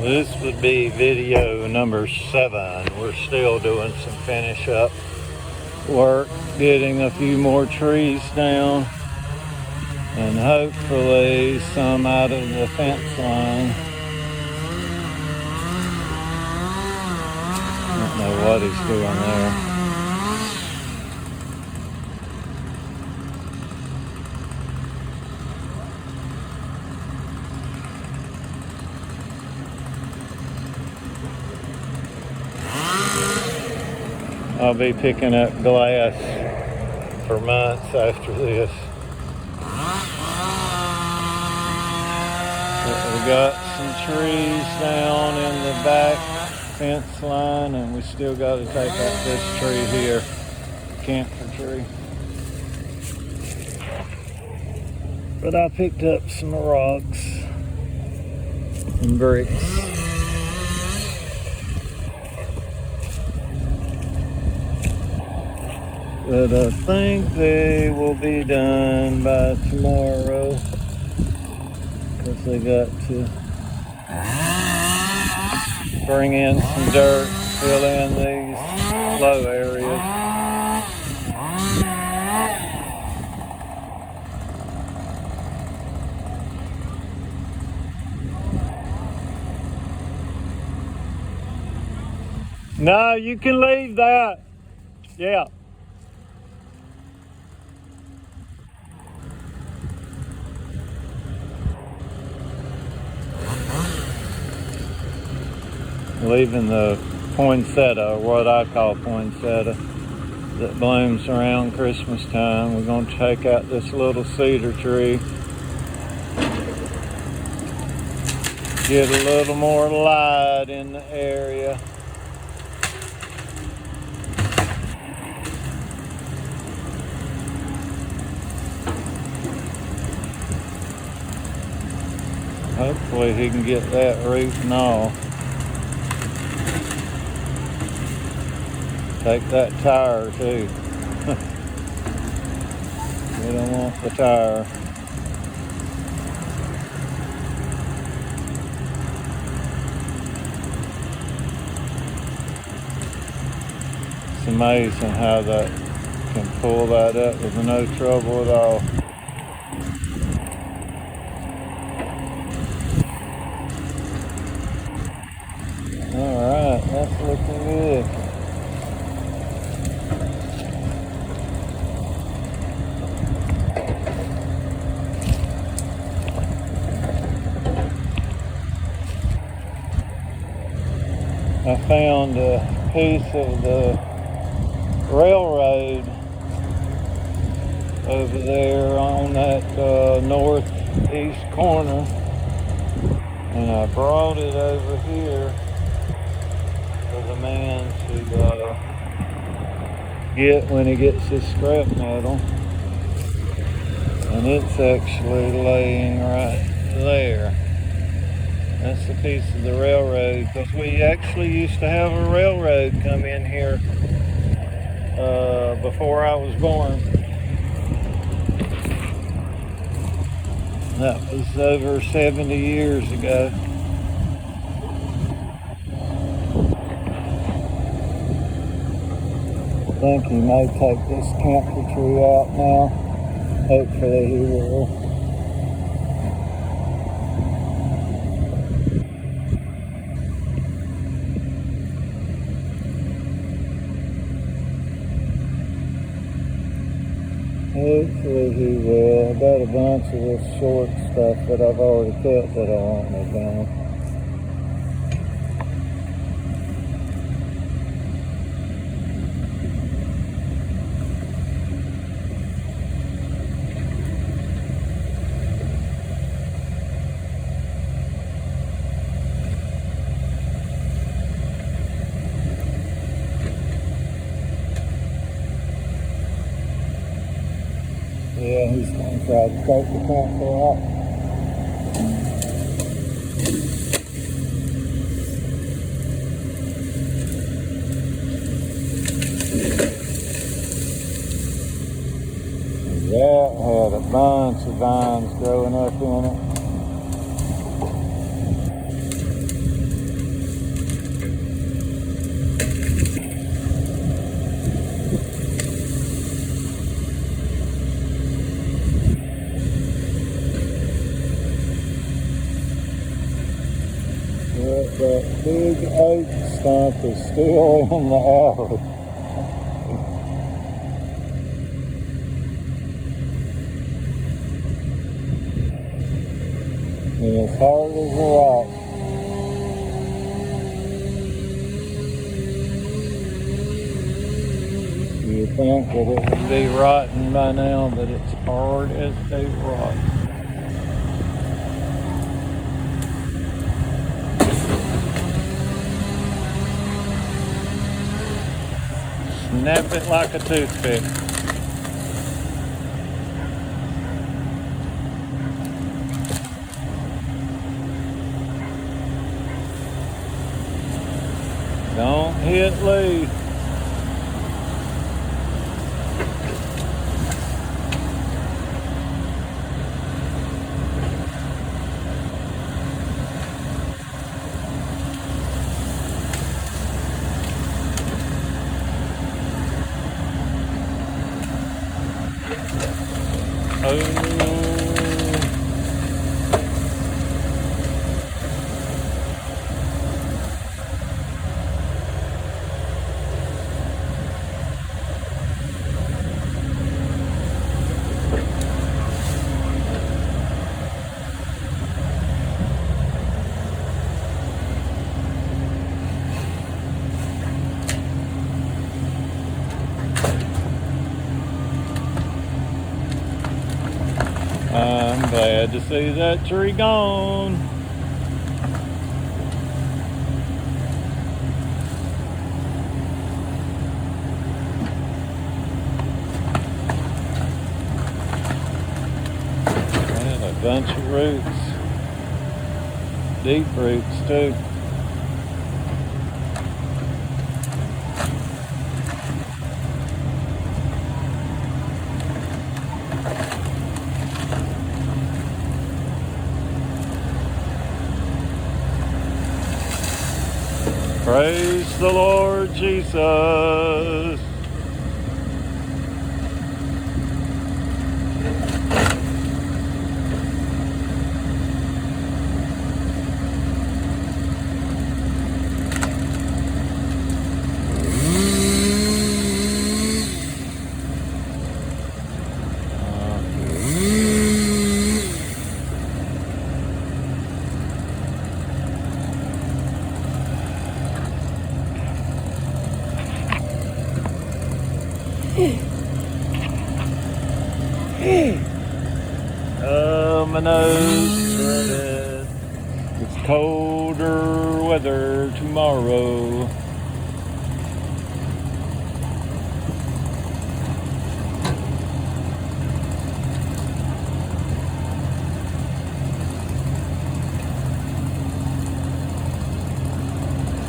This would be video number 7. We're still doing some finish up work, getting a few more trees down, and hopefully some out of the fence line. I don't know what he's doing there. I'll be picking up glass for months after this. But we got some trees down in the back fence line, and we still got to take out this tree here, camphor tree. But I picked up some rocks and bricks. But I think they will be done by tomorrow, because they got to bring in some dirt, fill in these low areas. No, you can leave that. Yeah. Leaving the poinsettia, or what I call poinsettia, that blooms around Christmas time. We're going to take out this little cedar tree, get a little more light in the area. Hopefully he can get that rooting off. Take that tire too. We don't want the tire. It's amazing how that can pull that up with no trouble at all. Alright, that's looking good. I found a piece of the railroad over there on that northeast corner, and I brought it over here for the man to get when he gets his scrap metal, and it's actually laying right there. That's the piece of the railroad, because we actually used to have a railroad come in here before I was born. That was over 70 years ago. I think he may take this camphor tree out now. Hopefully he will. Hopefully he will. I got a bunch of this short stuff that I've already cut that I want to down. Yeah, he's going to try to take the camphor out. That had a bunch of vines growing up in it. That big oak stump is still in the alley. And it's hard as a rock. You would think that it would be rotten by now, but it's hard as a rock. Snap it like a toothpick. Don't hit Lee. I'm glad to see that tree gone. And a bunch of roots. Deep roots too. Praise the Lord Jesus. Oh, my nose running. It's colder weather tomorrow.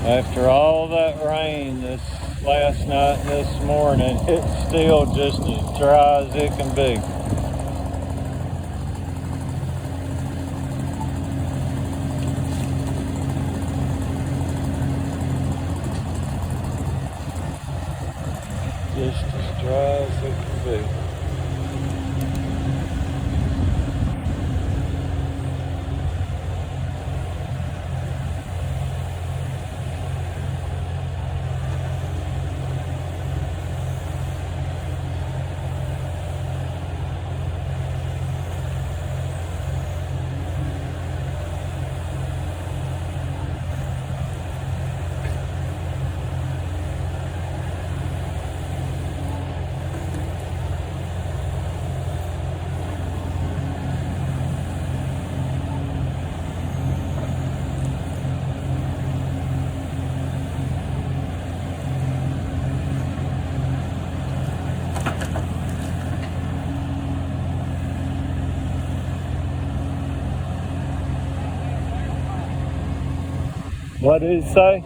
After all that rain this last night and this morning, it's still just as dry as it can be. Just as dry as it can be. What did it say?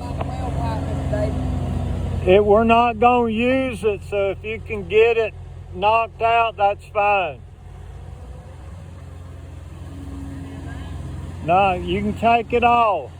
We're not going to use it, so if you can get it knocked out, that's fine. No, you can take it off.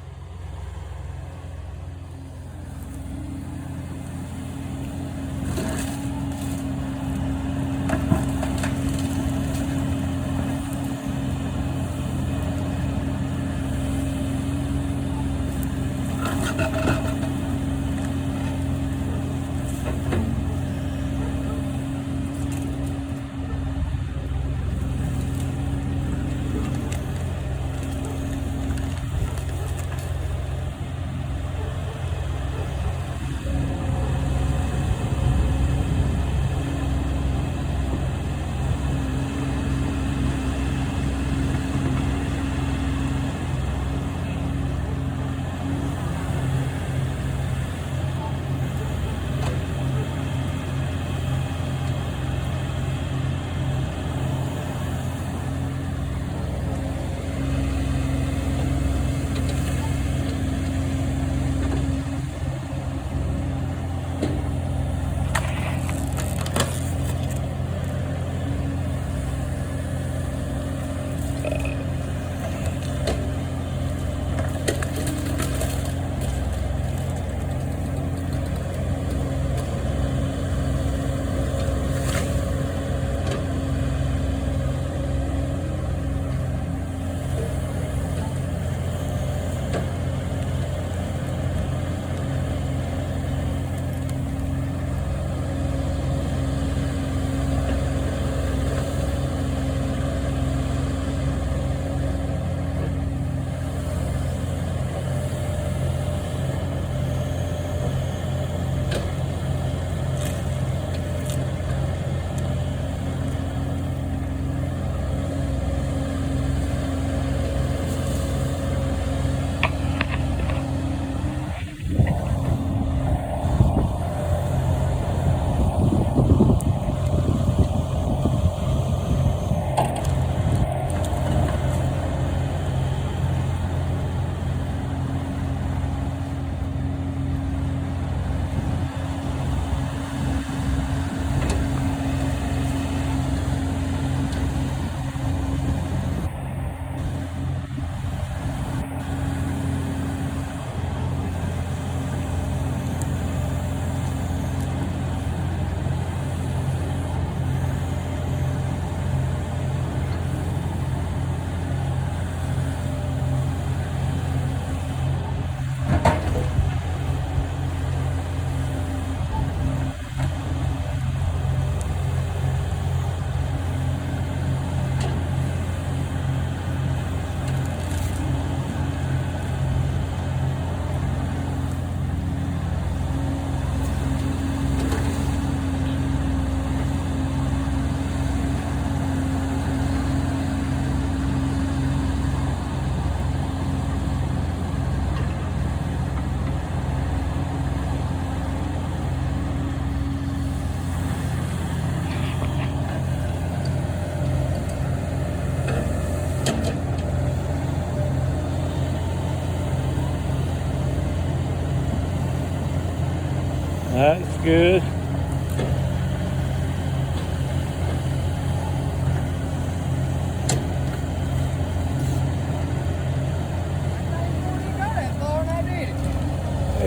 That's good.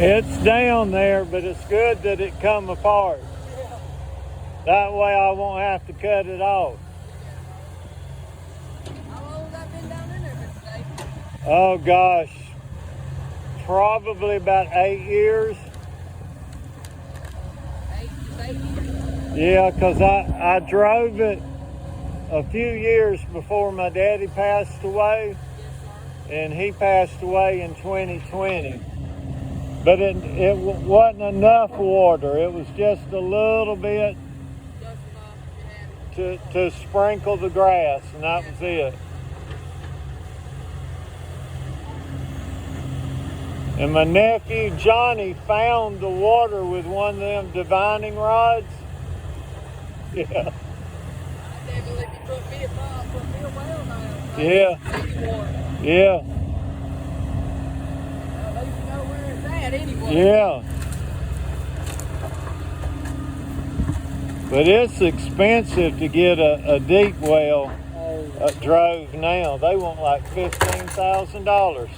It's down there, but it's good that it come apart. Yeah. That way I won't have to cut it off. How long has that been down in there, Mr. Davis? Oh gosh, probably about 8 years. 8 years. Yeah, because I drove it a few years before my daddy passed away, Yes, sir. and he passed away in 2020. But it wasn't enough water. It was just a little bit Just enough. Yeah. to sprinkle the grass, and that was it. And my nephew Johnny found the water with one of them divining rods. Yeah. I definitely put me a well now. Yeah. Yeah. At least you know where it's at anyway. Yeah. But it's expensive to get a deep well drove now. They want like $15,000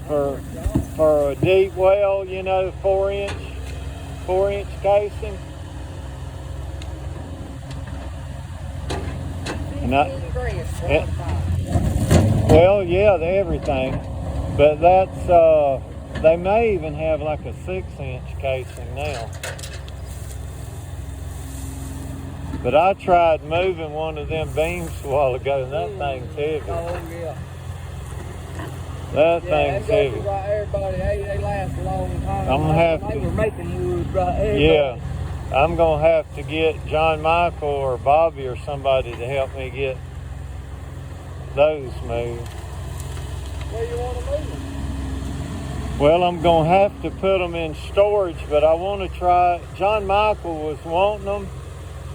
for a deep well, you know, 4-inch casing. And well, yeah, everything. But that's they may even have like a 6-inch casing now. But I tried moving one of them beams a while ago, and that thing's heavy. Oh, yeah. That thing's heavy. Right there, buddy. They last a long time. I'm gonna have They to. were making wood right there. Yeah, I'm gonna have to get John Michael or Bobby or somebody to help me get those moved. Where you want to move them? Well, I'm gonna have to put them in storage, but I want to try. John Michael was wanting them,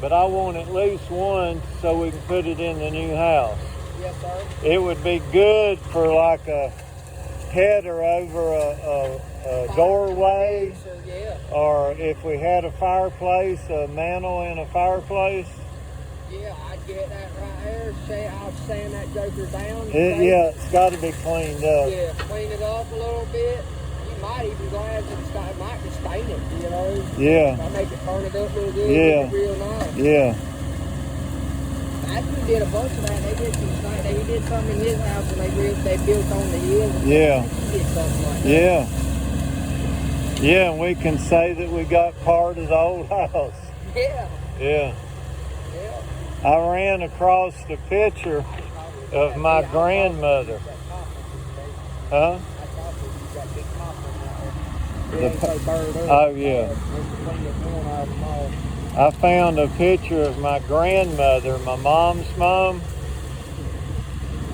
but I want at least one so we can put it in the new house. Yes, sir. It would be good for like a header over a doorway, Yeah. or if we had a fireplace, a mantle in a fireplace. Yeah, I'd get that right there. I'll sand that joker down. Yeah, it's got to be cleaned up. Yeah, clean it up a little bit. You might even glass it. Might just stain it, you know. Yeah. I make it turn it up real good. Yeah. Make it real nice. Yeah. Actually did a bunch of that. They did something in his house when they built on the hill. Yeah. He did something like that. Yeah. Yeah, and we can say that we got part of the old house. Yeah. Yeah. Yeah. I ran across the picture of my grandmother. Huh? Oh, yeah. I found a picture of my grandmother, my mom's mom,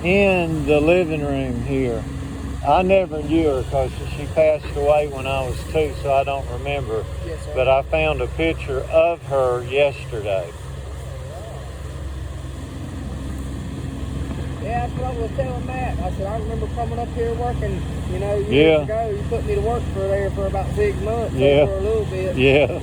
in the living room here. I never knew her because she passed away when I was 2, so I don't remember. Yes, sir. But I found a picture of her yesterday. Yeah, that's what I was telling Matt. I said, I remember coming up here working, you know, years Yeah. ago. You put me to work for about 6 months, Yeah. for a little bit. Yeah.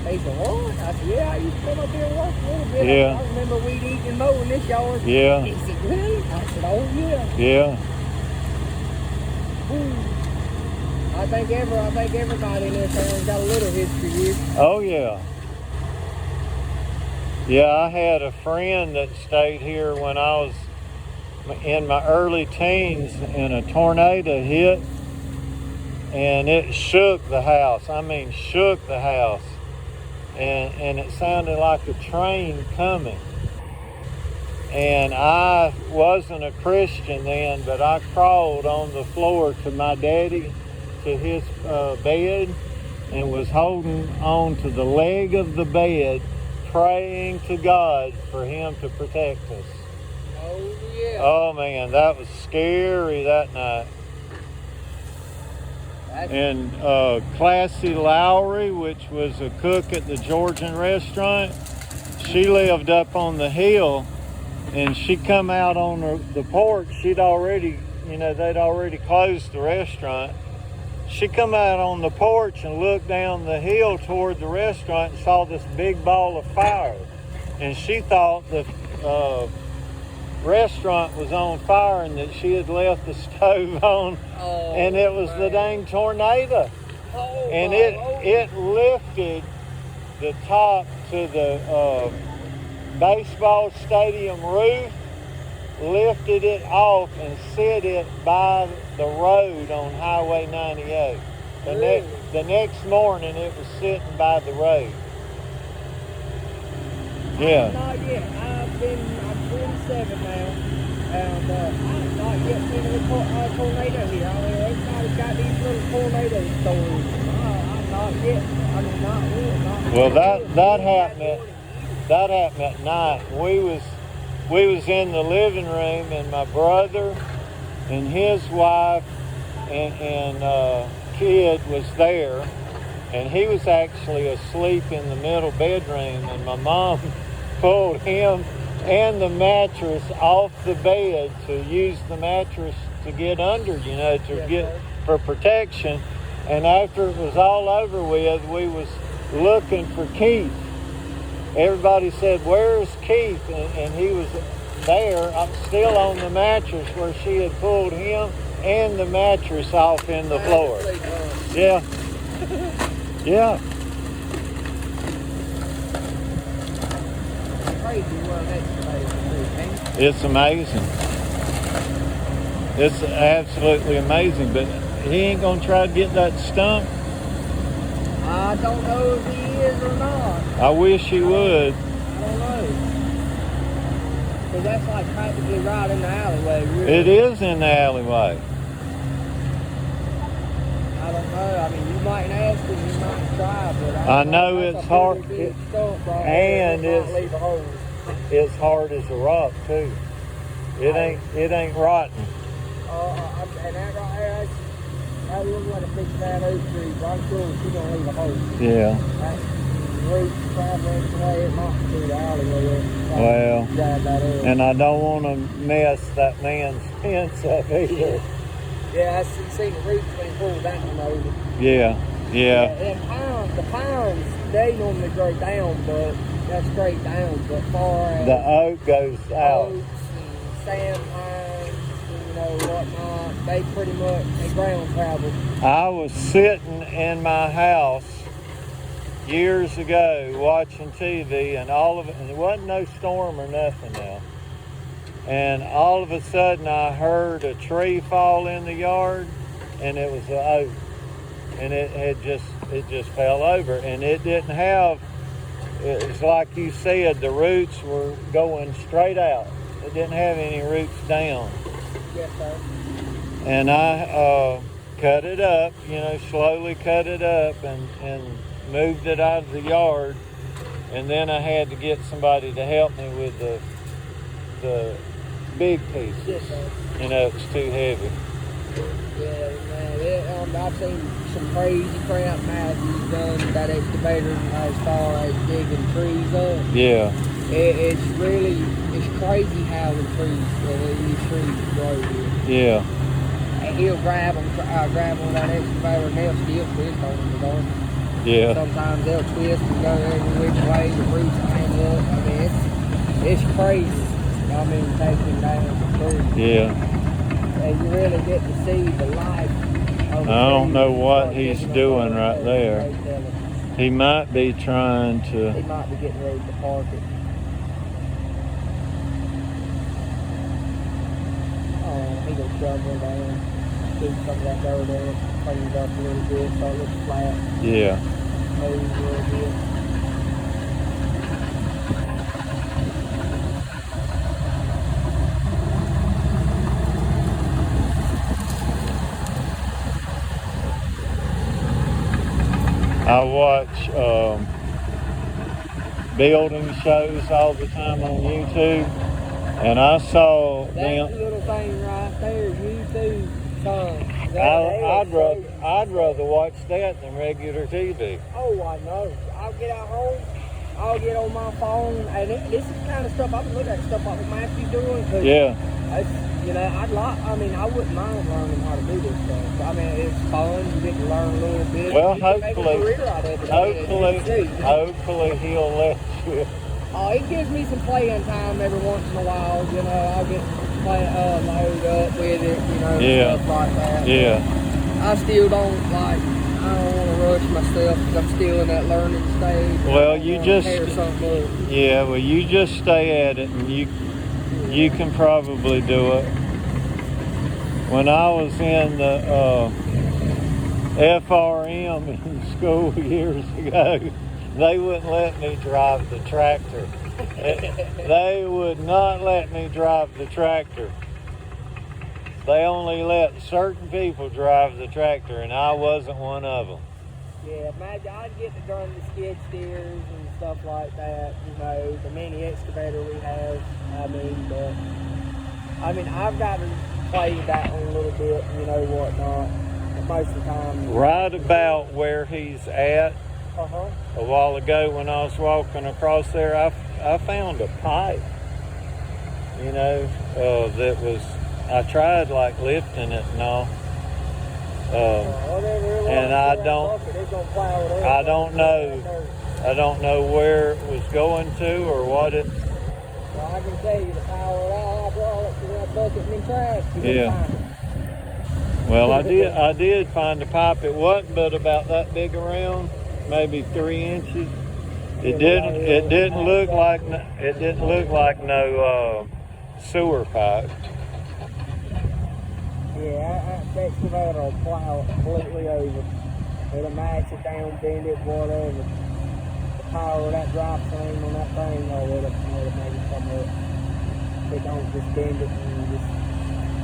He said, what? I said, yeah, I used to come up here and work a little bit. Yeah. I remember weed eating and mowing this yard. Yeah. He said, really? I said, oh, yeah. Yeah. I think everybody in this town's got a little history here. Oh, yeah. Yeah, I had a friend that stayed here when I was in my early teens, and a tornado hit, and it shook the house. I mean, shook the house. And it sounded like a train coming. And I wasn't a Christian then, but I crawled on the floor to my daddy, to his bed, and was holding on to the leg of the bed, praying to God for him to protect us. Oh, yeah. Oh man, that was scary that night. And Classy Lowry, which was a cook at the Georgian restaurant, she lived up on the hill, and she come out on the porch. She'd already, they'd already closed the restaurant. she come out on the porch and looked down the hill toward the restaurant and saw this big ball of fire. And she thought the restaurant was on fire and that she had left the stove on. Oh, and it was the dang tornado. And it lifted the top to the baseball stadium roof, lifted it off and set it by the road on Highway 98. The next morning it was sitting by the road. Yeah. Not yet. I'm 47 now, and I've not yet seen a tornado here. I mean, everybody's got these little tornado stories. I'm not yet. I mean, not really. Well, that happened at night. We was in the living room, and my brother and his wife and kid was there, and he was actually asleep in the middle bedroom, and my mom pulled him and the mattress off the bed to use the mattress to get under, for protection. And after it was all over with, we was looking for Keith. Everybody said, "Where's Keith?" And he was there, still on the mattress where she had pulled him and the mattress off in the floor. Yeah. Yeah. It's amazing. It's absolutely amazing, but he ain't gonna try to get that stump. I don't know if he is or not. I wish he would. I don't know. Because that's like practically right in the alleyway, really. It is in the alleyway. I don't know. I mean, you might ask him, you might try, but I know it's hard. And it's hard as a rock too. It ain't rotten. And that right there, that looks like a big fat oak tree, but I'm sure she's gonna leave a hole. Yeah. That roots traveling the way it might through the alleyway. Well, and I don't want to mess that man's fence up either. Yeah, I seen the roots when he pulled that one over. Yeah. And the pines, they normally grow down, but that's straight down. But far as the oak goes out. Oaks and sand pines, whatnot, they pretty much, they ground travel. I was sitting in my house years ago watching TV, and there wasn't no storm or nothing now. And all of a sudden I heard a tree fall in the yard, and it was an oak. And it just fell over, and it didn't have, it's like you said, the roots were going straight out. It didn't have any roots down. Yes, sir. And I cut it up, slowly cut it up and moved it out of the yard. And then I had to get somebody to help me with the big pieces. Yes, sir. It's too heavy. Yeah, man, I've seen some crazy crap Matthew's done that excavator as far as digging trees up. Yeah. It's crazy how these trees grow here. Yeah. And he'll grab them with that excavator, and they'll still twist on them. Yeah. Sometimes they'll twist and go every which way, the roots hang up. I mean, it's crazy. I mean, taking down the trees. Yeah. And you really get to see the life of the I don't trees. know what he's doing right there. He might be trying to... He might be getting ready to park it. He goes shoveling down, keep some of that dirt in it, clean it up a little bit so it looks flat. Yeah. Maybe a little bit. I watch building shows all the time on YouTube, and I saw that little thing right there, YouTube song. I'd rather watch that than regular TV. Oh, I know. I'll get out home, I'll get on my phone, and this is the kind of stuff I've been looking at stuff like Matthew's doing. Yeah. I mean, I wouldn't mind learning how to do this stuff. I mean, it's fun. You get to learn a little bit. Well, you can make a career out of it. Hopefully he'll let you. Oh, it gives me some playing time every once in a while. You know, I'll get to play, load up with it. You know, Yeah. stuff like that. Yeah. I still don't like. I don't want to rush myself because I'm still in that learning stage. Well, you just something up. well, you just stay at it, and you can probably do it. When I was in the FRM in school years ago, they wouldn't let me drive the tractor. They would not let me drive the tractor. They only let certain people drive the tractor, and I wasn't one of them. Yeah, imagine I'd get to run the skid steers and stuff like that, you know, the mini excavator we have, but I've got to play that one a little bit, you know, whatnot, but most of the time. Right about where he's at, Uh-huh. a while ago when I was walking across there, I found a pipe, you know, that was, I tried like lifting it and all. And I don't know where it was going to or what it. Well, I can tell you to power it out. I brought it to that bucket in trash. Yeah. Well, I did find the pipe. It wasn't but about that big around, maybe 3 inches. It didn't look like no sewer pipe. Yeah, that excavator will plow it completely over. It'll mash it down, bend it, whatever. The power of that drop frame on that thing, it'll make it come up. It don't just bend it and just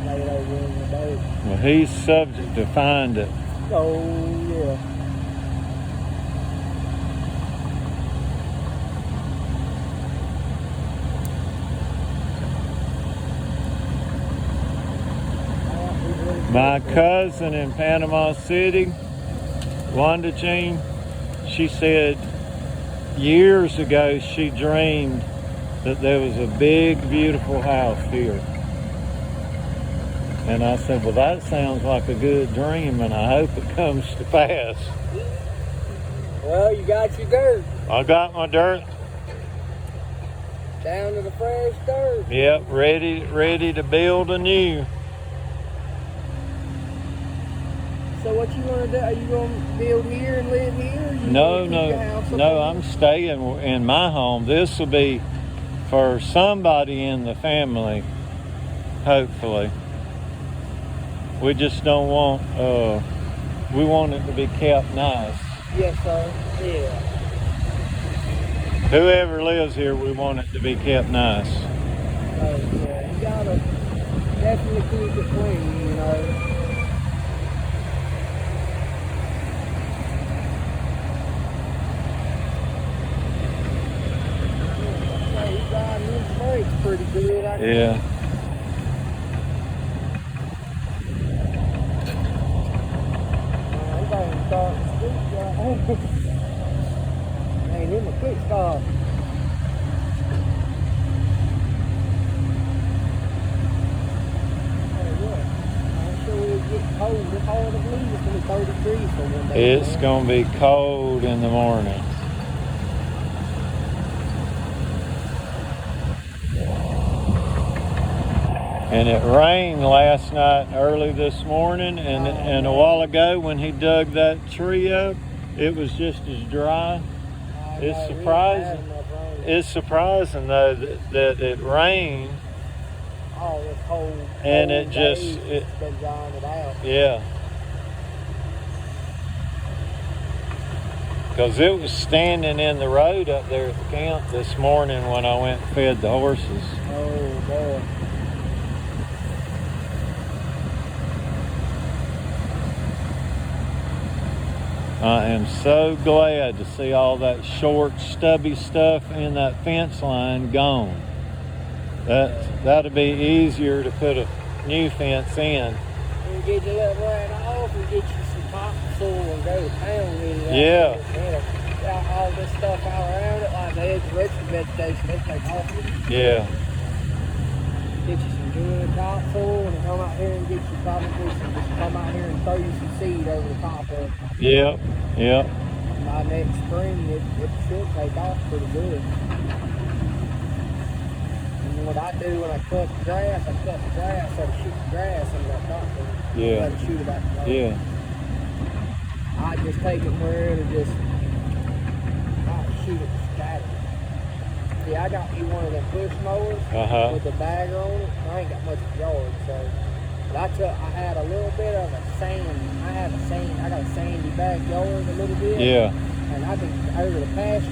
lay it over in the dirt. Well, he's subject to find it. Oh, yeah. My cousin in Panama City, Wanda Jean, she said years ago she dreamed that there was a big, beautiful house here. And I said, well, that sounds like a good dream, and I hope it comes to pass. Well, you got your dirt. I got my dirt. Down to the fresh dirt. Yep, ready to build anew. So what you want to do? Are you going to build here and live here? No, I'm staying in my home. This will be for somebody in the family, hopefully. We just don't want, we want it to be kept nice. Yes, sir. Yeah. Whoever lives here, we want it to be kept nice. Oh, yeah. You got to definitely keep it clean, you know. Pretty good. Yeah. I'm going to start the street. Ain't in the quick stop. I'm sure it'll get cold. It's hard to believe it's going to be 30 degrees for one day. It's going to be cold in the morning. And it rained last night, early this morning, and a while ago when he dug that tree up, it was just as dry. It's surprising. It's surprising though that it rained. Oh, it's cold. And it just been drying it out. Yeah. Because it was standing in the road up there at the camp this morning when I went and fed the horses. Oh boy. I am so glad to see all that short, stubby stuff in that fence line gone. That'll be easier to put a new fence in. And get you that right off and get you some topsoil and go to town with it. Yeah. Got all this stuff all around it, like the edge of vegetation, they take off. Yeah. Get you some doing the topsoil and come out here and get you probably some, just come out here and throw you some seed over the top of it. Yep, yep. By next spring, it should take off pretty good. And what I do when I cut the grass, I shoot the grass under that topsoil. Yeah. Let it shoot it out the road. Yeah. I just take it where it'll just, I shoot it static. See, I got me one of them push mowers with the bagger on it. I ain't got much yard, so. But I had a little bit of a sand. I got a sandy backyard a little bit. Yeah. And I've been, over the past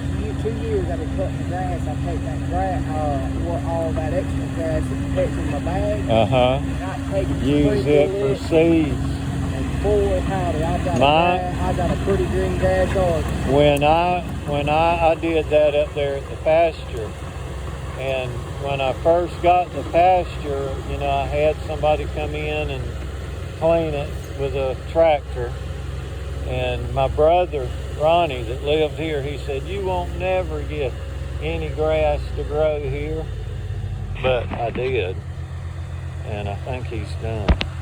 2 years, I've been cutting the grass. I take that grass, all that extra grass that's in my bag. And I take it, use it for seeds. And boy, howdy, I got a pretty green grass yard. When I did that up there at the pasture, and when I first got the pasture, you know, I had somebody come in and clean it with a tractor. And my brother, Ronnie, that lived here, he said, you won't never get any grass to grow here. But I did. And I think he's done.